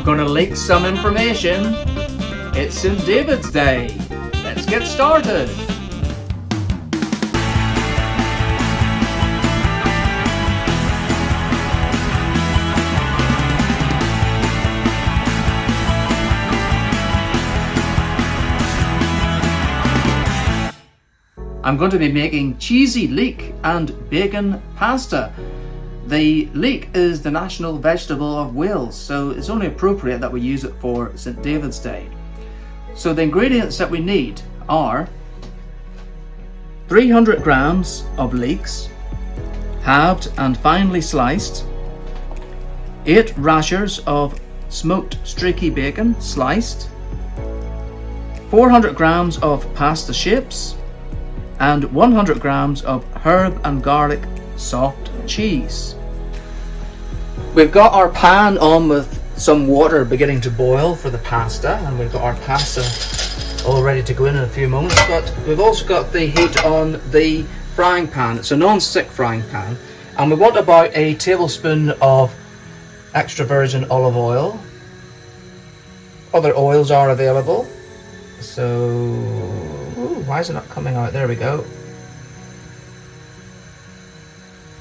gonna leak some information. It's St. David's Day. Let's get started. I'm going to be making cheesy leek and bacon pasta. The leek is the national vegetable of Wales, so it's only appropriate that we use it for St. David's Day. So the ingredients that we need are 300 grams of leeks, halved and finely sliced, 8 rashers of smoked streaky bacon, sliced, 400 grams of pasta shapes, and 100 grams of herb and garlic soft cheese. We've got our pan on with some water beginning to boil for the pasta, and we've got our pasta all ready to go in a few moments, but we've also got the heat on the frying pan. It's a non-stick frying pan, and we want about a tablespoon of extra virgin olive oil. Other oils are available, so why is it not coming out? There we go.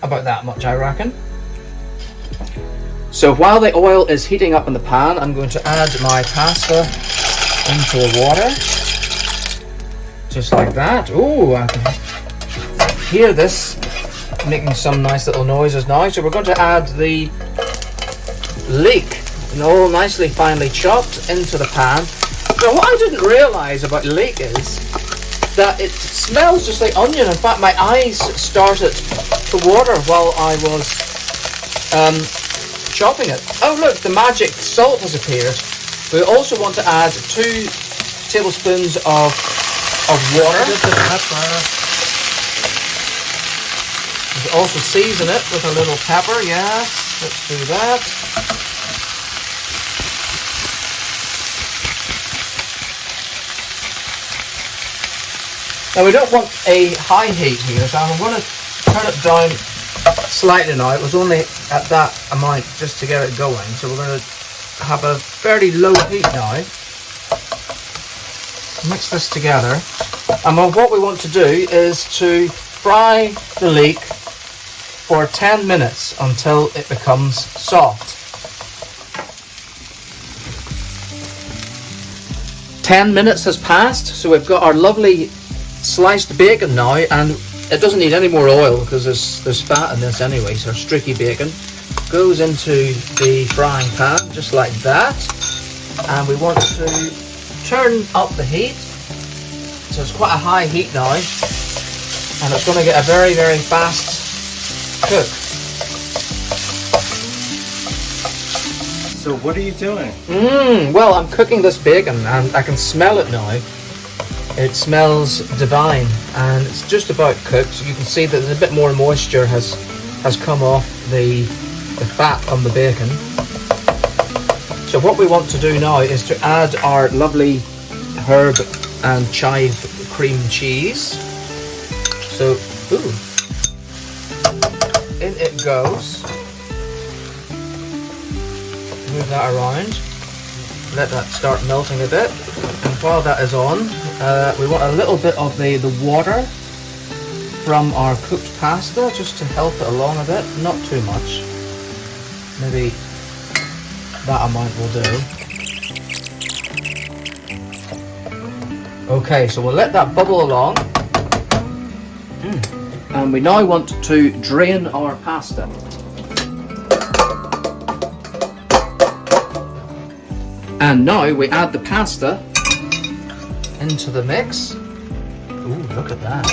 About that much, I reckon. So while the oil is heating up in the pan, I'm going to add my pasta into the water. Just like that. Ooh, I can hear this making some nice little noises now. So we're going to add the leek, all nicely finely chopped, into the pan. Now what I didn't realise about leek is that it smells just like onion. In fact, my eyes started to water while I was chopping it. Oh look, the magic salt has appeared. We also want to add 2 tablespoons of water. We also season it with a little pepper. Yes, let's do that. Now we don't want a high heat here, so I'm going to turn it down slightly now. It was only at that amount just to get it going, so we're going to have a fairly low heat now. Mix this together, and what we want to do is to fry the leek for 10 minutes until it becomes soft. 10 minutes has passed, so we've got our lovely sliced bacon now, and it doesn't need any more oil because there's fat in this anyway. So streaky bacon goes into the frying pan just like that, and we want to turn up the heat, so it's quite a high heat now, and it's going to get a very, very fast cook. So what are you doing? Well, I'm cooking this bacon, and I can smell it now. It smells divine, and it's just about cooked. So you can see that there's a bit more moisture has come off the fat on the bacon. So what we want to do now is to add our lovely herb and chive cream cheese. So, in it goes. Move that around. Let that start melting a bit, and while that is on, we want a little bit of the water from our cooked pasta just to help it along a bit, not too much. Maybe that amount will do. Okay, so we'll let that bubble along, and we now want to drain our pasta. And now we add the pasta into the mix. Ooh, look at that.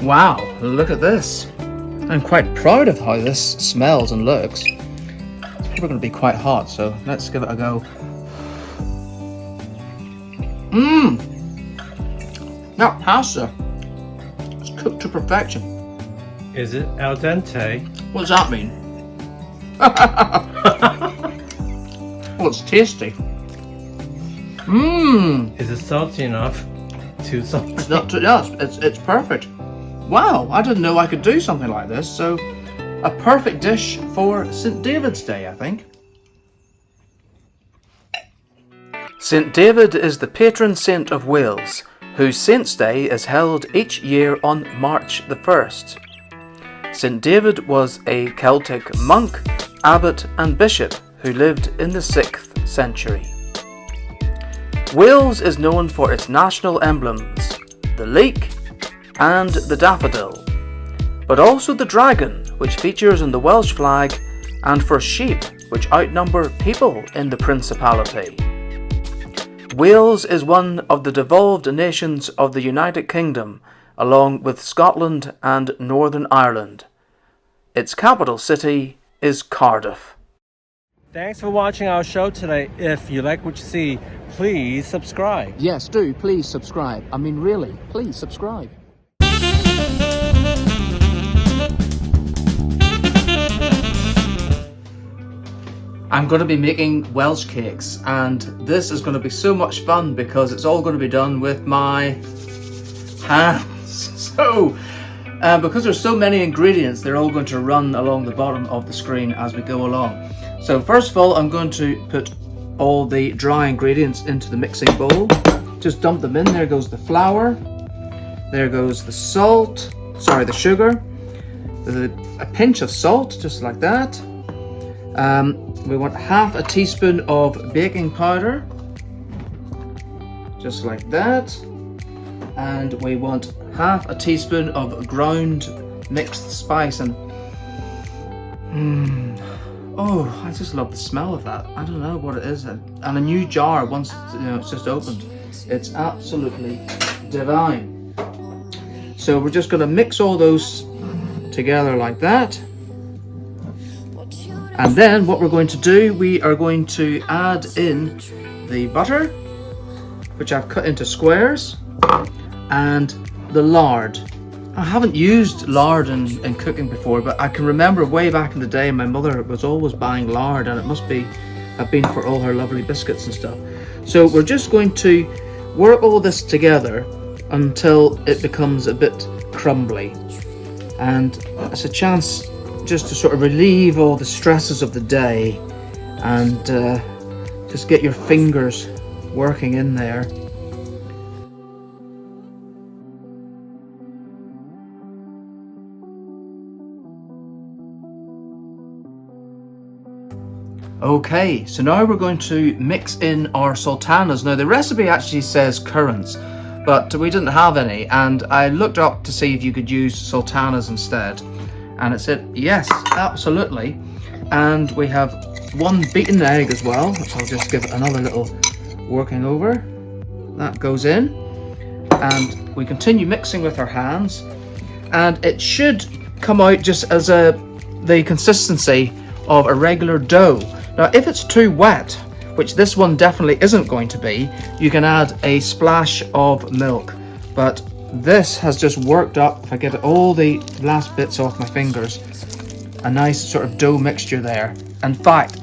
Wow, look at this. I'm quite proud of how this smells and looks. It's probably going to be quite hot, so let's give it a go. That pasta is cooked to perfection. Is it al dente? What does that mean? Well, it's tasty. Mmm. Is it salty enough? Too salty? It's not too, no, it's perfect. Wow, I didn't know I could do something like this. So, a perfect dish for St. David's Day, I think. St. David is the patron saint of Wales, whose Saint's Day is held each year on March the 1st. St. David was a Celtic monk, abbot and bishop who lived in the 6th century. Wales is known for its national emblems, the leek and the daffodil, but also the dragon, which features on the Welsh flag, and for sheep, which outnumber people in the Principality. Wales is one of the devolved nations of the United Kingdom, along with Scotland and Northern Ireland. Its capital city is Cardiff. Thanks for watching our show today. If you like what you see, please subscribe. Yes, do please subscribe. I mean, really, please subscribe. I'm going to be making Welsh cakes, and this is going to be so much fun because it's all going to be done with my hands. So, because there's so many ingredients, they're all going to run along the bottom of the screen as we go along. So first of all, I'm going to put all the dry ingredients into the mixing bowl. Just dump them in. There goes the flour. There goes the salt. Sorry, the sugar. A pinch of salt, just like that. We want half a teaspoon of baking powder, just like that. And we want half a teaspoon of ground mixed spice. And oh, I just love the smell of that. I don't know what it is. And a new jar once it's just opened. It's absolutely divine. So we're just going to mix all those together like that. And then what we're going to do, we are going to add in the butter, which I've cut into squares, and the lard. I haven't used lard in cooking before, but I can remember way back in the day my mother was always buying lard, and it must have been for all her lovely biscuits and stuff. So we're just going to work all this together until it becomes a bit crumbly, and it's a chance just to sort of relieve all the stresses of the day and just get your fingers working in there. Okay, so now we're going to mix in our sultanas. Now the recipe actually says currants, but we didn't have any, and I looked up to see if you could use sultanas instead. And it said, yes, absolutely. And we have one beaten egg as well, which I'll just give it another little working over. That goes in. And we continue mixing with our hands. And it should come out just as the consistency of a regular dough. Now, if it's too wet, which this one definitely isn't going to be, you can add a splash of milk. But this has just worked up, if I get all the last bits off my fingers, a nice sort of dough mixture there. In fact,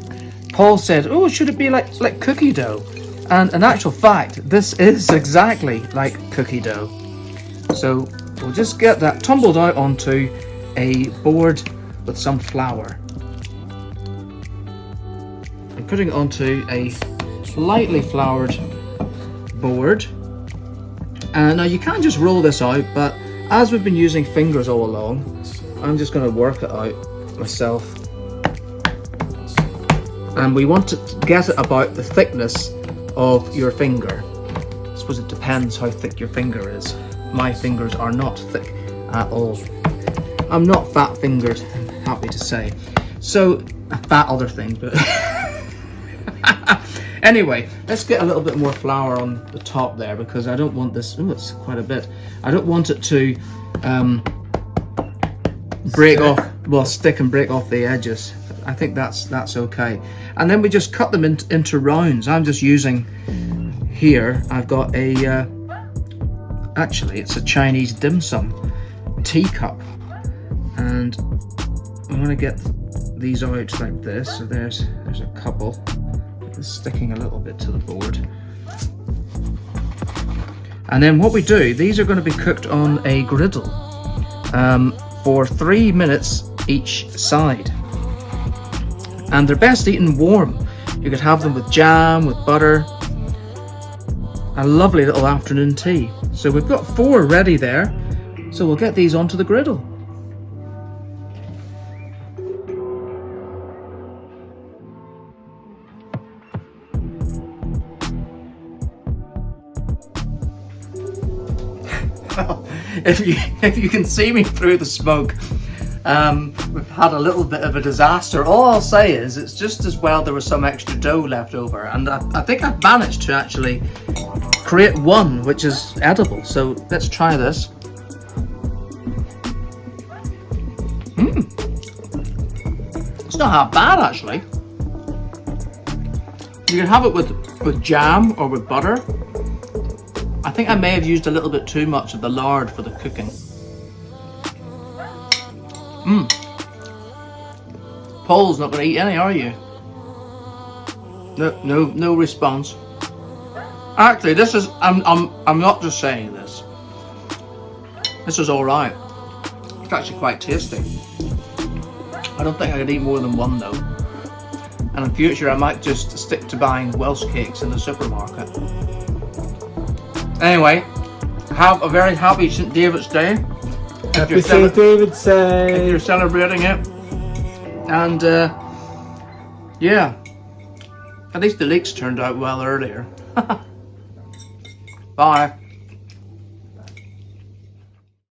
Paul said, oh, should it be like cookie dough? And in actual fact, this is exactly like cookie dough. So we'll just get that tumbled out onto a board with some flour. I'm putting it onto a lightly floured board. And now you can just roll this out, but as we've been using fingers all along, I'm just going to work it out myself. And we want to get it about the thickness of your finger. I suppose it depends how thick your finger is. My fingers are not thick at all. I'm not fat fingered, I'm happy to say. So, fat other things, but anyway, let's get a little bit more flour on the top there, because I don't want this, oh, it's quite a bit. I don't want it to stick and break off the edges. I think that's okay. And then we just cut them into rounds. I'm just using here, I've got a, actually it's a Chinese dim sum. teacup, and I'm going to get these out like this. So there's a couple. It's sticking a little bit to the board. And then what we do, these are going to be cooked on a griddle for 3 minutes each side. And they're best eaten warm. You could have them with jam, with butter. A lovely little afternoon tea. So we've got 4 ready there. So we'll get these onto the griddle. If you can see me through the smoke, we've had a little bit of a disaster. All I'll say is it's just as well there was some extra dough left over, and I think I've managed to actually create one which is edible. So let's try this. It's not half bad actually. You can have it with jam or with butter. I think I may have used a little bit too much of the lard for the cooking. Paul's not going to eat any, are you? No response. Actually, this is I'm not just saying this. This is all right. It's actually quite tasty. I don't think I could eat more than one though. And in future, I might just stick to buying Welsh Cakes in the supermarket. Anyway, have a very happy St. David's Day. Happy St. David's Day. If you're celebrating it. And yeah, at least the leeks turned out well earlier. Bye.